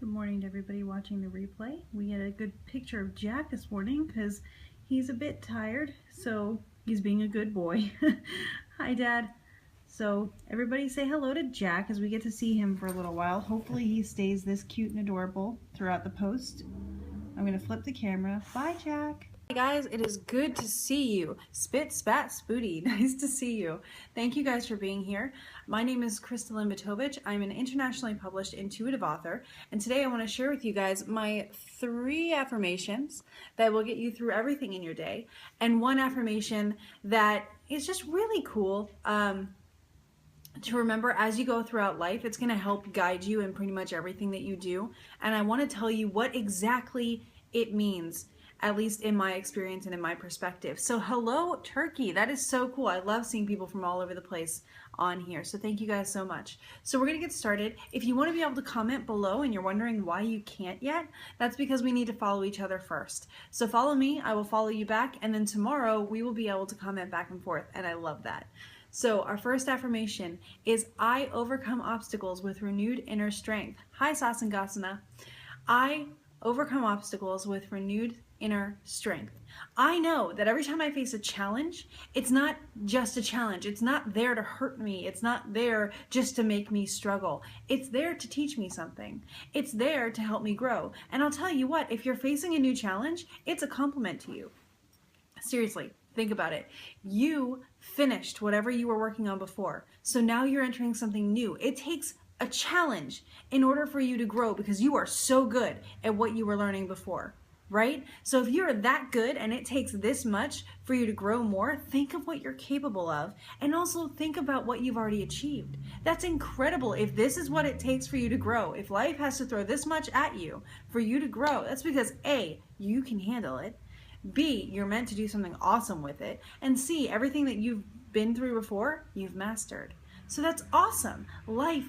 Good morning to everybody watching the replay. We get a good picture of Jack this morning because he's a bit tired, so he's being a good boy. Hi, Dad. So everybody say hello to Jack as we get to see him for a little while. Hopefully he stays this cute and adorable throughout the post. I'm going to flip the camera. Bye, Jack. Hey guys, it is good to see you. Spit, spat, spooty. Nice to see you. Thank you guys for being here. My name is Krista Limbatovich. I'm an internationally published intuitive author, and today I want to share with you guys my 3 affirmations that will get you through everything in your day, and one affirmation that is just really cool to remember as you go throughout life. It's going to help guide you in pretty much everything that you do, and I want to tell you what exactly it means, at least in my experience and in my perspective. So hello, Turkey. That is so cool. I love seeing people from all over the place on here. So thank you guys so much. So we're going to get started. If you want to be able to comment below and you're wondering why you can't yet, that's because we need to follow each other first. So follow me, I will follow you back, and then tomorrow we will be able to comment back and forth, and I love that. So our first affirmation is, I overcome obstacles with renewed inner strength. Hi, Sasangasana. I overcome obstacles with renewed inner strength. I know that every time I face a challenge, it's not just a challenge. It's not there to hurt me. It's not there just to make me struggle. It's there to teach me something. It's there to help me grow. And I'll tell you what, if you're facing a new challenge, it's a compliment to you. Seriously, think about it. You finished whatever you were working on before. So now you're entering something new. It takes a challenge in order for you to grow because you are so good at what you were learning before, right? So if you're that good and it takes this much for you to grow more, think of what you're capable of, and also think about what you've already achieved. That's incredible. If this is what it takes for you to grow, if life has to throw this much at you for you to grow, that's because A, you can handle it, B, you're meant to do something awesome with it, and C, everything that you've been through before, you've mastered. So that's awesome. Life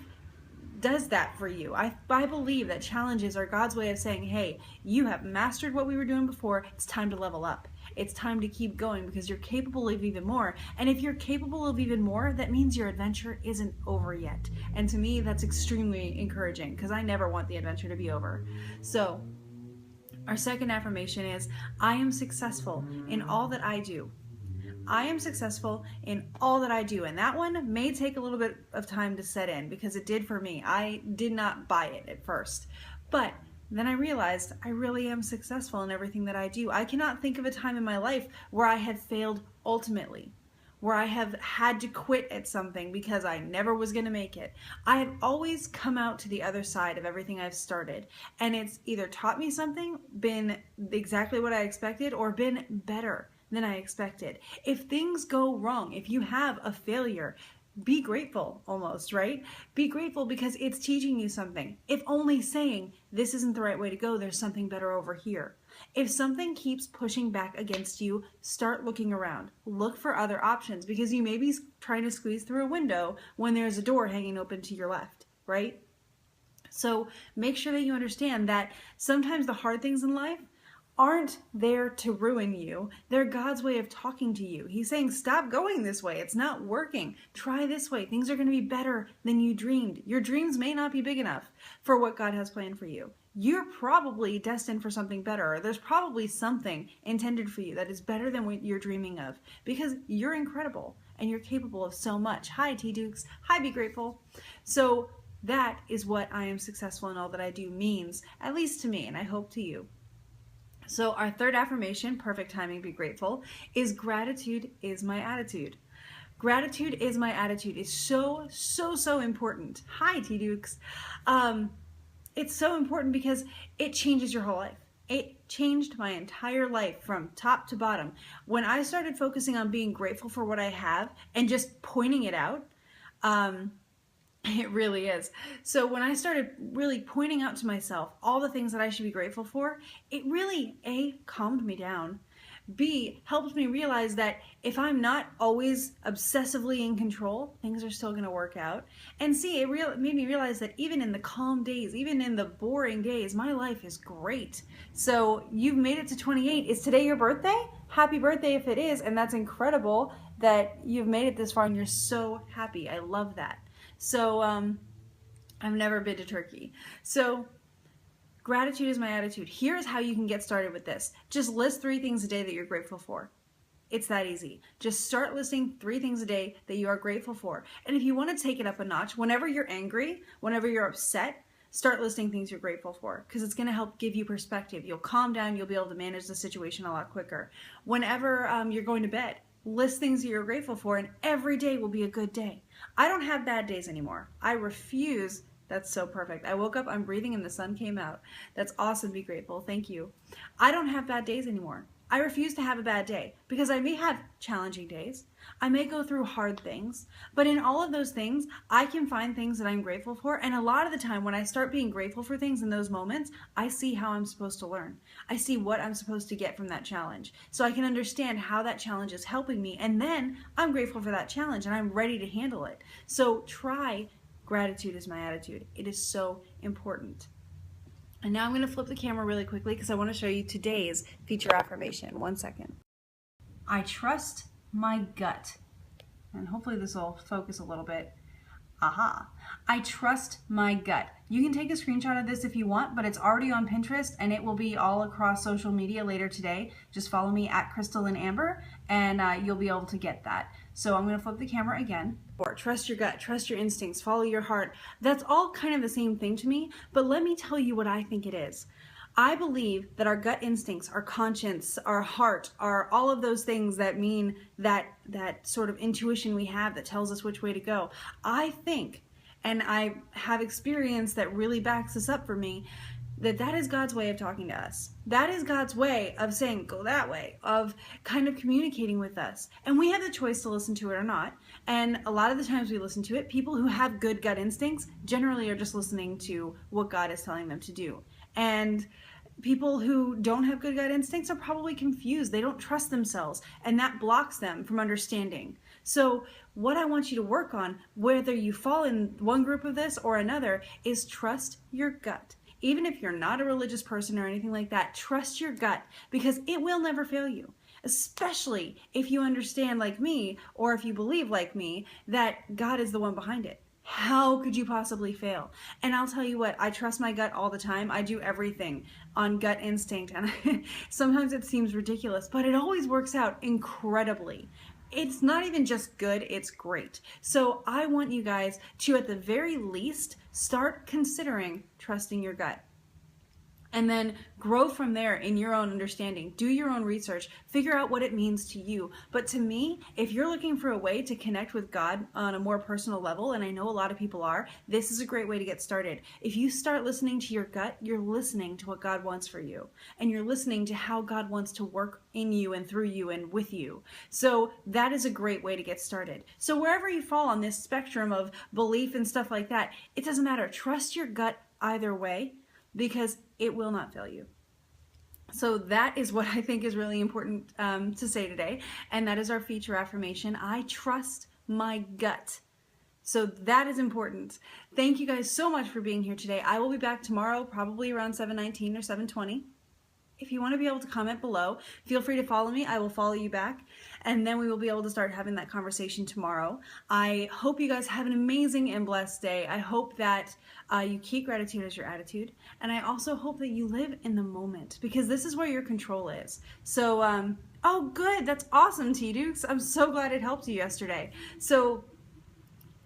does that for you. I believe that challenges are God's way of saying, hey, you have mastered what we were doing before, it's time to level up. It's time to keep going because you're capable of even more. And if you're capable of even more, that means your adventure isn't over yet. And to me, that's extremely encouraging because I never want the adventure to be over. So our second affirmation is, I am successful in all that I do. I am successful in all that I do. And that one may take a little bit of time to set in because it did for me. I did not buy it at first. But then I realized I really am successful in everything that I do. I cannot think of a time in my life where I have failed ultimately, where I have had to quit at something because I never was going to make it. I have always come out to the other side of everything I've started. And it's either taught me something, been exactly what I expected, or been better than I expected. If things go wrong, if you have a failure, be grateful almost, right? Be grateful because it's teaching you something. If only saying, this isn't the right way to go, there's something better over here. If something keeps pushing back against you, start looking around. Look for other options because you may be trying to squeeze through a window when there's a door hanging open to your left, right? So make sure that you understand that sometimes the hard things in life aren't there to ruin you. They're God's way of talking to you. He's saying, stop going this way. It's not working. Try this way. Things are going to be better than you dreamed. Your dreams may not be big enough for what God has planned for you. You're probably destined for something better. Or there's probably something intended for you that is better than what you're dreaming of because you're incredible and you're capable of so much. Hi, T-Dukes. Hi, Be Grateful. So that is what I am successful in all that I do means, at least to me, and I hope to you. So our third affirmation, perfect timing, be grateful, is gratitude is my attitude. Gratitude is my attitude is so, so, so important. Hi, T-Dukes. It's so important because it changes your whole life. It changed my entire life from top to bottom. When I started focusing on being grateful for what I have and just pointing it out, it really is. So when I started really pointing out to myself all the things that I should be grateful for, it really, A, calmed me down. B, helped me realize that if I'm not always obsessively in control, things are still going to work out. And C, it made me realize that even in the calm days, even in the boring days, my life is great. So you've made it to 28. Is today your birthday? Happy birthday if it is. And that's incredible that you've made it this far and you're so happy. I love that. So I've never been to Turkey. So Gratitude is my attitude. Here's how you can get started with this. Just list 3 things a day that you're grateful for. It's that easy. Just start listing 3 things a day that you are grateful for. And if you want to take it up a notch, whenever you're angry, whenever you're upset, start listing things you're grateful for, because it's going to help give you perspective. You'll calm down. You'll be able to manage the situation a lot quicker. Whenever you're going to bed, list things that you're grateful for, and every day will be a good day. I don't have bad days anymore. I refuse. That's so perfect. I woke up, I'm breathing, and the sun came out. That's awesome. Be grateful. Thank you. I don't have bad days anymore. I refuse to have a bad day, because I may have challenging days. I may go through hard things, but in all of those things, I can find things that I'm grateful for. And a lot of the time when I start being grateful for things in those moments, I see how I'm supposed to learn. I see what I'm supposed to get from that challenge. So I can understand how that challenge is helping me. And then I'm grateful for that challenge and I'm ready to handle it. So try gratitude is my attitude. It is so important. And now I'm going to flip the camera really quickly because I want to show you today's feature affirmation. 1 second. I trust my gut. And hopefully this will focus a little bit. Aha. I trust my gut. You can take a screenshot of this if you want, but it's already on Pinterest and it will be all across social media later today. Just follow me at Crystal and Amber and you'll be able to get that. So I'm going to flip the camera again. Trust your gut, trust your instincts, follow your heart. That's all kind of the same thing to me, but let me tell you what I think it is. I believe that our gut instincts, our conscience, our heart, are all of those things that mean that sort of intuition we have that tells us which way to go. I think, and I have experience that really backs this up for me, that is God's way of talking to us. That is God's way of saying, go that way, of kind of communicating with us. And we have the choice to listen to it or not. And a lot of the times we listen to it, people who have good gut instincts generally are just listening to what God is telling them to do. And people who don't have good gut instincts are probably confused. They don't trust themselves, and that blocks them from understanding. So what I want you to work on, whether you fall in one group of this or another, is trust your gut. Even if you're not a religious person or anything like that, trust your gut, because it will never fail you. Especially if you understand, like me, or if you believe like me, that God is the one behind it. How could you possibly fail? And I'll tell you what, I trust my gut all the time. I do everything on gut instinct, and sometimes it seems ridiculous, but it always works out incredibly. It's not even just good, it's great. So I want you guys to, at the very least, start considering trusting your gut. And then grow from there in your own understanding. Do your own research. Figure out what it means to you. But to me, if you're looking for a way to connect with God on a more personal level, and I know a lot of people are, this is a great way to get started. If you start listening to your gut, you're listening to what God wants for you. And you're listening to how God wants to work in you and through you and with you. So that is a great way to get started. So wherever you fall on this spectrum of belief and stuff like that, it doesn't matter. Trust your gut either way, because it will not fail you. So that is what I think is really important to say today. And that is our feature affirmation. I trust my gut. So that is important. Thank you guys so much for being here today. I will be back tomorrow, probably around 7:19 or 7:20. If you want to be able to comment below, feel free to follow me. I will follow you back. And then we will be able to start having that conversation tomorrow. I hope you guys have an amazing and blessed day. I hope that you keep gratitude as your attitude. And I also hope that you live in the moment, because this is where your control is. So, oh good, that's awesome, T-Dukes. I'm so glad it helped you yesterday. So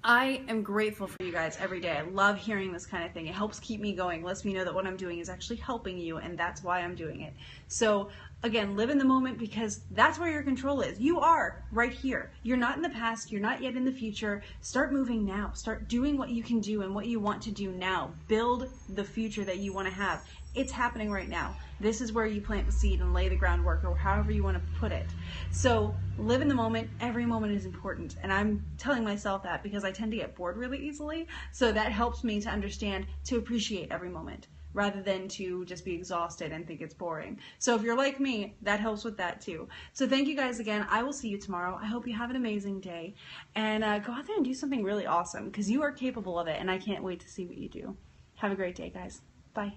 I am grateful for you guys every day. I love hearing this kind of thing. It helps keep me going, lets me know that what I'm doing is actually helping you, and that's why I'm doing it. So again, live in the moment, because that's where your control is. You are right here. You're not in the past. You're not yet in the future. Start moving now. Start doing what you can do and what you want to do now. Build the future that you want to have. It's happening right now. This is where you plant the seed and lay the groundwork, or however you want to put it. So live in the moment. Every moment is important. And I'm telling myself that because I tend to get bored really easily. So that helps me to understand to appreciate every moment, rather than to just be exhausted and think it's boring. So if you're like me, that helps with that too. So thank you guys again. I will see you tomorrow. I hope you have an amazing day. And go out there and do something really awesome, because you are capable of it, and I can't wait to see what you do. Have a great day, guys. Bye.